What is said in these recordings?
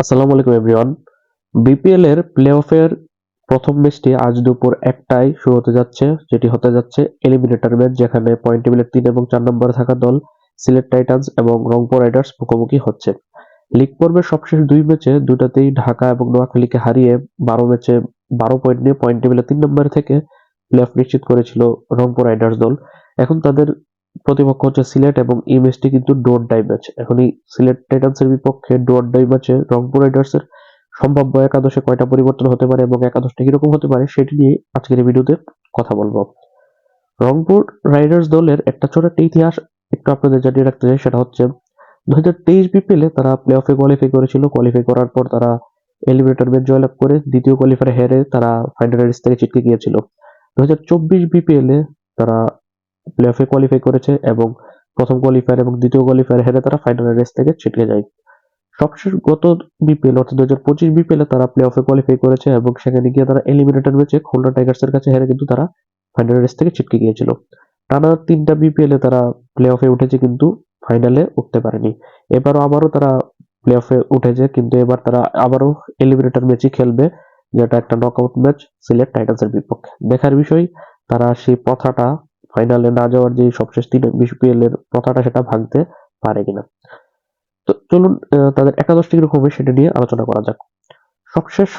আসসালামু আলাইকুম everyone. BPL এর প্লে অফের প্রথম ম্যাচটি আজ দুপুর 1টায় শুরু হতে যাচ্ছে, যেটি হতে যাচ্ছে এলিমিনেটর ম্যাচ, যেখানে পয়েন্ট টেবিলের 3 এবং 4 নম্বরে থাকা দল সিলেট টাইটান্স এবং রংপুর রাইডার্স মুখোমুখি হচ্ছে। লিগ পর্বের সবশেষ দুই ম্যাচে দুটাতেই ঢাকা এবং নোয়াখালীকে হারিয়ে 12 ম্যাচে 12 পয়েন্ট নিয়ে পয়েন্ট টেবিলের 3 নম্বরে থেকে প্লে অফ নিশ্চিত করেছিল রংপুর রাইডার্স দল। এখন তাদের প্রতিপক্ষ হচ্ছে সিলেট এবং এই ম্যাচটি কিন্তু ডু অর ডাই ম্যাচ। এখন এই সিলেট টাইটান্সের বিপক্ষে ডু অর ডাই ম্যাচে রংপুর রাইডার্সের সম্ভাব্য একাদশে কয়টা পরিবর্তন হতে পারে এবং একাদশটা কিরকম হতে পারে সেটি নিয়ে আজকের এই ভিডিওতে কথা বলবো। রংপুর রাইডার্স দলের একটা ছোট একটা ইতিহাস একটু আপনাদের জানিয়ে রাখতে চাই, সেটা হচ্ছে 2023 বিপিএলে তারা প্লে অফে কোয়ালিফাই করেছিল। কোয়ালিফাই করার পর তারা এলিমিনেটর ম্যাচ জয়লাভ করে দ্বিতীয় কোয়ালিফায়ারে হেরে তারা ফাইনাল রেস থেকে ছিটকে গিয়েছিল। 2024 বিপিএলে তারা প্লে অফে কোয়ালিফাই করেছে এবং প্রথম কোয়ালিফায়ার এবং দ্বিতীয় কোয়ালিফায়ার হেরে তারা ফাইনাল রেস থেকে ছিটকে যায়। সবশেষ গত বিপিএল অর্থাৎ 2025 বিপিএলে তারা প্লে অফে কোয়ালিফাই করেছে এবং সেখানে গিয়ে তারা এলিমিনেটর ম্যাচে খুলনা টাইগার্সের কাছে হেরে কিন্তু তারা ফাইনাল রেস থেকে ছিটকে গিয়েছিল। টানা 3টা বিপিএলে তারা প্লে অফে উঠেছে কিন্তু ফাইনালে উঠতে পারেনি। আবারও তারা প্লে অফে উঠেছে, কিন্তু এবার তারা আবারও এলিমিনেটর ম্যাচই খেলবে, যেটা একটা নকআউট ম্যাচ সিলেট টাইটান্সের বিপক্ষে। দেখার বিষয় তারা সেই প্রথাটা, ফাইনালে না যাওয়ার যে সবশেষ 3 বিপিএল এর প্রথাটা, সেটা ভাঙতে পারে কিনা। তো চলুন তাদের একাদশটি কিরকম হবে সেটা নিয়ে আলোচনা করা যাক। সবশেষ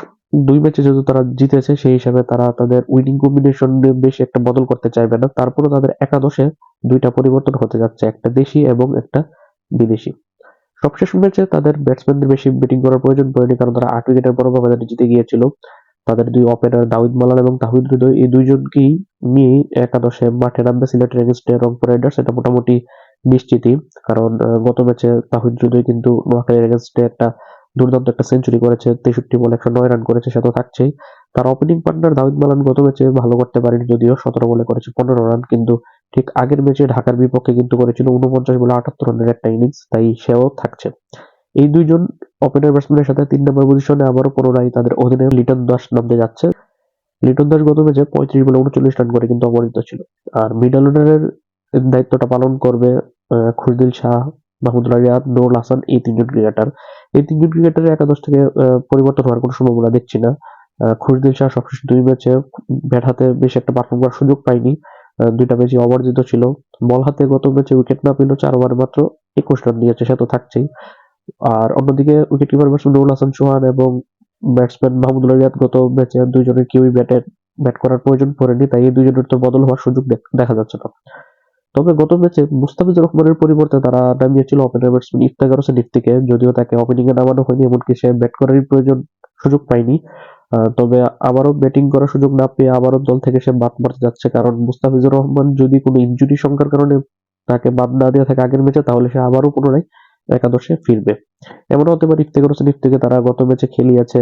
দুই ম্যাচে যেহেতু তারা জিতেছে, সেই হিসাবে তারা তাদের উইনিং কম্বিনেশন বেশি একটা বদল করতে চাইবে না। তারপরে তাদের একাদশে দুইটা পরিবর্তন হতে যাচ্ছে, একটা দেশি এবং একটা বিদেশি। সবশেষ ম্যাচে তাদের ব্যাটসম্যানদের বেশি ব্যাটিং করার প্রয়োজন পড়েনি, কারণ তারা 8 উইকেটের বড় ব্যবধানে জিতে গিয়েছিল। তাদের দুই ওপেনার দাউদ মালান এবং তাহিদ হৃদয়, এই দুইজনকেই নিয়ে একাদশে মাঠে নামবে সিলেটের এগেইনস্টে রংপুর রাইডার্স, এটা মোটামুটি নিশ্চিতই। কারণ গত ম্যাচে তাহিদ হৃদয় কিন্তু নোয়াখালীর এগেইনস্টে একটা দুর্দান্ত একটা সেঞ্চুরি করেছে, 63 বলে 109 রান করেছে, সে তো থাকছেই। তার ওপেনিং পার্টনার দাউদ মালান গত ম্যাচে ভালো করতে পারেনি, যদিও 17 বলে করেছে 15 রান, কিন্তু ঠিক আগের ম্যাচে ঢাকার বিপক্ষে কিন্তু করেছিল 49 বলে 78 রানের একটা ইনিংস, তাই সেও থাকছে। এই দুইজন ওপেনার ব্যাটসম্যানের সাথে 3 নম্বর পজিশনে আবারও পুনরায় তাদের অধীনে লিটন দাস নামতে যাচ্ছে। লিটন দাস গত ম্যাচে 35 বলে 39 রান করে কিন্তু অপরাজিত ছিল। আর মিডল অর্ডারের দায়িত্বটা পালন করবে খুশদিল শাহ, মাহমুদুল্লাহ রিয়াদ, নুরুল হাসান, এই 3জন ক্রিকেটার। এই 3জন ক্রিকেটারের একাদশ থেকে পরিবর্তন হওয়ার কোনো সম্ভাবনা দেখছি না। খুশদিল শাহ সবশেষ দুই ম্যাচে ব্যাট হাতে বেশি একটা পারফর্ম করার সুযোগ পায়নি। দুইটা ম্যাচই অবর্জিত ছিল। বল হাতে গত ম্যাচে উইকেট না পেলেও 4 ওভারে মাত্র 21 রান দিয়েছে, সে তো থাকছেই। আর অন্যদিকে wicket keeper batsman Nurul Hasan Sohan এবং ব্যাটসম্যান মাহমুদুল্লাহ রিয়াদ গত ম্যাচে দুইজনের কেউই ব্যাট করার প্রয়োজন পড়েনি, তাই এই দুইজনের তো বদল হওয়ার সুযোগ দেখা যাচ্ছে না। তবে গত ম্যাচে মুস্তাফিজুর রহমানের পরিবর্তে তারা নামিয়েছিল ওপেনার ব্যাটসম্যান ইফতেখার হোসেন ইফতিকে, যদিও তাকে ওপেনিং এ নামানো হয়নি, এমনকি সে ব্যাট করারই সুযোগ পায়নি। তবে আবারও ব্যাটিং করার সুযোগ না পেয়ে আবারও দল থেকে সে বাদ মারতে যাচ্ছে, কারণ মুস্তাফিজুর রহমান যদি কোনো ইনজুরি সংখ্যার কারণে তাকে বাদ না দেওয়া থাকে আগের ম্যাচে, তাহলে সে আবারও পুনরায় একাদশে ফিরবে। এমনও হতে পারে ইফতেখার হোসেন ইফতিকে তারা গত ম্যাচে খেলিয়েছে,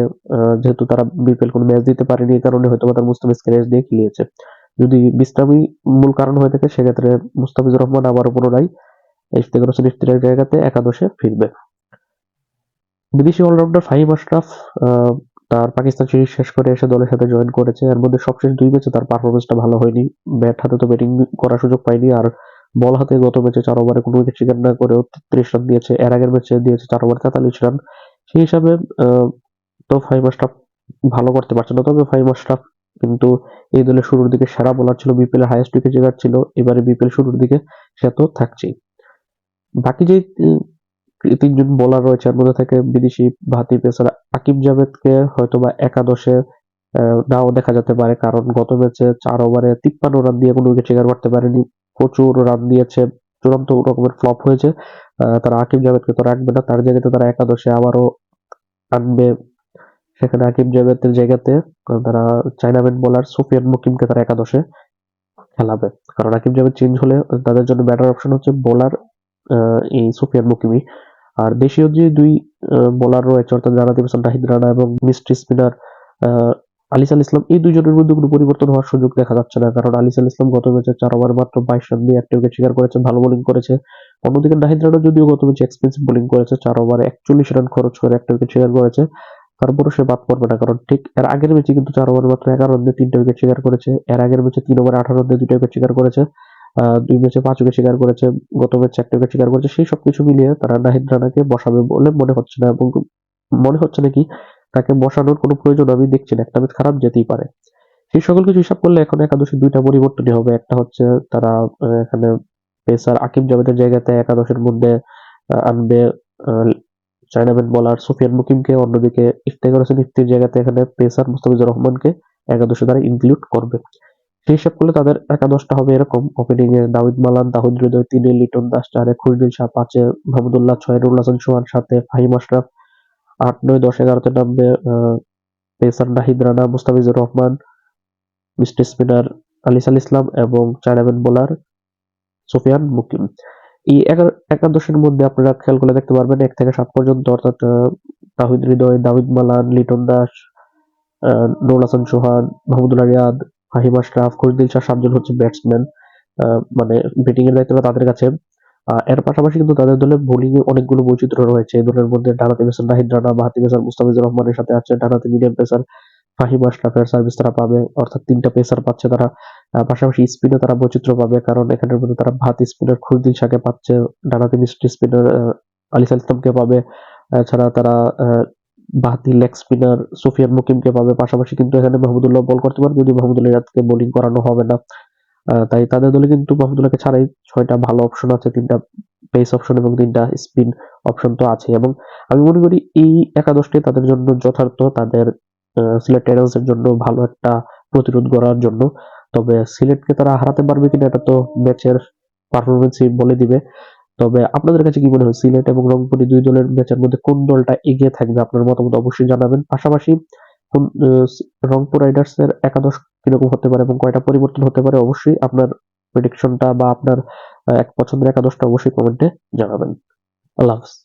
যেহেতু তারা বিপিএল কোনো ম্যাচ দিতে পারেনি, এই কারণে হয়তো তারা মুস্তাফিজকে রেস্ট দিয়ে খেলিয়েছে। যদি বিশ্রামই মূল কারণ হয়ে থাকে, সেক্ষেত্রে মুস্তাফিজুর রহমান আবারও পুনরায় ইফতেখার হোসেন ইফতিকের জায়গাতে একাদশে ফিরবে। বিদেশি অলরাউন্ডার ফাহিম আশরাফ তার পাকিস্তান সিরিজ শেষ করে এসে দলের সাথে জয়েন করেছে। এর মধ্যে সবশেষ দুই ম্যাচে তার পারফরমেন্সটা ভালো হয়নি। ব্যাট হাতে তো ব্যাটিং করার সুযোগ পায়নি, আর বল হাতে গত ম্যাচে 4 ওভারে কোনো উইকেট শিকার না করেও 33 রান দিয়েছে। এর আগের ম্যাচে দিয়েছে 4 ওভারে 43 রান। সেই হিসাবে তো ফাহিম আশরাফ ভালো করতে পারছে না। তবে ফাহিম আশরাফ কিন্তু এই দলের শুরুর দিকে সেরা বোলার ছিল, বিপিএল হাইয়েস্ট উইকেট শিকার ছিল। এবারে বিপিএল শুরুর দিকে সে তো থাকছেই। বাকি যে 3জন বোলার রয়েছে, এর মধ্যে থেকে বিদেশি বাঁহাতি পেসার আকিব জাভেদকে হয়তোবা একাদশে নাও দেখা যেতে পারে, কারণ গত ম্যাচে 4 ওভারে 53 রান দিয়ে কোনো উইকেট শিকার করতে পারেনি। প্রচুর রান দিয়েছে, চূড়ান্ত রকমের ফ্লপ হয়েছে। তারা আকিব জাভেদকে তো রাখবে না, তার জায়গাতে তারা একাদশে আবারও আনবে। সেখানে আকিব জাভেদের জায়গাতে তারা চাইনাম্যান বোলার সুফিয়ান মুকিমকে তারা একাদশে খেলাবে, কারণ আকিব জাভেদ চেঞ্জ হলে তাদের জন্য ব্যাটার অপশন হচ্ছে বোলার এই সুফিয়ান মুকিমি। আর দেশীয় যে দুই বোলার রয়েছে, অর্থাৎ জানাতি হাসান নাহিদ রানা এবং মিস্ট্রি স্পিনার আলিসাল ইসলাম, এই দুইজনের মধ্যে কোনো পরিবর্তন হওয়ার সুযোগ দেখা যাচ্ছে না, কারণ আলিসাল ইসলাম গত ম্যাচে 4 ওভার মাত্র 22 রান দিয়ে একটা উইকেট শিকার করেছে, ভালো বোলিং করেছে। অন্যদিকে নাহিদ রানা যদিও গত ম্যাচে এক্সপেন্সিভ বোলিং করেছে, 4 ওভারে 41 রান খরচ করে একটা উইকেট শিকার করেছে, তারপরও সে বাদ পড়বে না, কারণ ঠিক এর আগের ম্যাচে কিন্তু 4 ওভার মাত্র 11 রান দিয়ে 3টা উইকেট শিকার করেছে। এর আগের ম্যাচে 3 ওভার 18 রান দিয়ে 2টা উইকেট শিকার করেছে। 2 ম্যাচে 5 উইকেট শিকার করেছে, গত ম্যাচে 1টা উইকেট শিকার করেছে। সেই সবকিছু মিলিয়ে তারা নাহিদ রানাকে বসাবে বলে মনে হচ্ছে না, এবং মনে হচ্ছে নাকি তাকে বসানোর কোনো প্রয়োজন আমি দেখছি না, একটা ম্যাচ খারাপ যেতেই পারে। সেই সকল কিছু হিসাব করলে এখন একাদশে দুইটা পরিবর্তনই হবে। একটা হচ্ছে তারা এখানে পেসার আকিব জাভেদের জায়গাতে একাদশের মধ্যে আনবে চায়নাম্যান বোলার সুফিয়ান মুকিমকে, অন্যদিকে ইফতেখার হোসেন ইফতির জায়গাতে এখানে পেসার মুস্তাফিজুর রহমানকে একাদশে তারা ইনক্লুড করবে। সেই হিসাব করলে তাদের একাদশটা হবে এরকম: ওপেনিং এ দাউদ মালান, তাহিদ হৃদয় ৩, লিটন দাস ৪, খুরদিন শাহ ৫, মাহমুদুল্লাহ ৬, নুরুল হাসান সোহান ৭, ফাহিম আশরাফ ৮, ৯, ১০, ১১তে নামবে pacer Nahid Rana, Mustafizur Rahman, mystery spinner Aliss Islam এবং চায়নাম্যান বোলার সুফিয়ান মুকিম। এই একাদশের মধ্যে আপনারা খেয়াল করলে দেখতে পারবেন ১ থেকে ৭ পর্যন্ত, অর্থাৎ তাহিদ হৃদয়, দাউদ মালান, লিটন দাস, নুরুল হাসান সোহান, মাহমুদুল্লাহ রিয়াদ, ফাহিম আশরাফ, খুরদিন শাহ ৭ জন হচ্ছে ব্যাটসম্যান। মানে ব্যাটিং এর দায়িত্বটা তাদের কাছে। এর পাশাপাশি কিন্তু তাদের দলে বোলিং এ অনেকগুলো বৈচিত্র্য রয়েছে। এই দলের মধ্যে ডানহাতি পেসার নাহিদ রানা, বাঁহাতি পেসার মুস্তাফিজুর রহমানের সাথে আছে ডানহাতি মিডিয়াম পেসার ফাহিম আশরাফের সার্ভিস তারা পাবে, অর্থাৎ ৩টা পেসার পাচ্ছে তারা। পাশাপাশি স্পিনে তারা বৈচিত্র্য পাবে, কারণ এখানের মধ্যে তারা বাঁহাতি স্পিনার খুরদিন শাহকে পাচ্ছে, ডানহাতি মিস্ট্রি স্পিনার আলিসাল ইসলামকে পাবে। এছাড়া তারা বাঁহাতি লেগ স্পিনার সুফিয়ান মুকিমকে পাবে। পাশাপাশি কিন্তু এখানে মাহমুদুল্লাহ বল করতে পারবে, যদি মাহমুদুল্লাহ রিয়াদকে বোলিং করানো হবে না। তাই তাদের দলে কিন্তু মাহমুদুল্লাহকে ছাড়াই ৬টা ভালো অপশন আছে, ৩টা পেস অপশন এবং ৩টা স্পিন অপশন তো আছে। এবং আমি মনে করি এই একাদশটি তাদের জন্য যথার্থ, তাদের সিলেট টাইটান্স এর জন্য ভালো একটা প্রতিরোধ গড়ার জন্য। তবে সিলেটকে তারা হারাতে পারবে কিনা এটা তো ম্যাচের পারফরমেন্সই বলে দিবে। তবে আপনাদের কাছে কি মনে হয়, সিলেট এবং রংপুর এই ২ দলের ম্যাচের মধ্যে কোন দলটা এগিয়ে থাকবে? আপনার মতামত অবশ্যই জানাবেন। পাশাপাশি কোন রংপুর রাইডার্স এর একাদশ কিরকম হতে পারে এবং কয়টা পরিবর্তন হতে পারে, অবশ্যই আপনার প্রেডিকশনটা বা আপনার এক পছন্দের একাদশটা অবশ্যই কমেন্টে জানাবেন। আল্লাহ হাফেজ।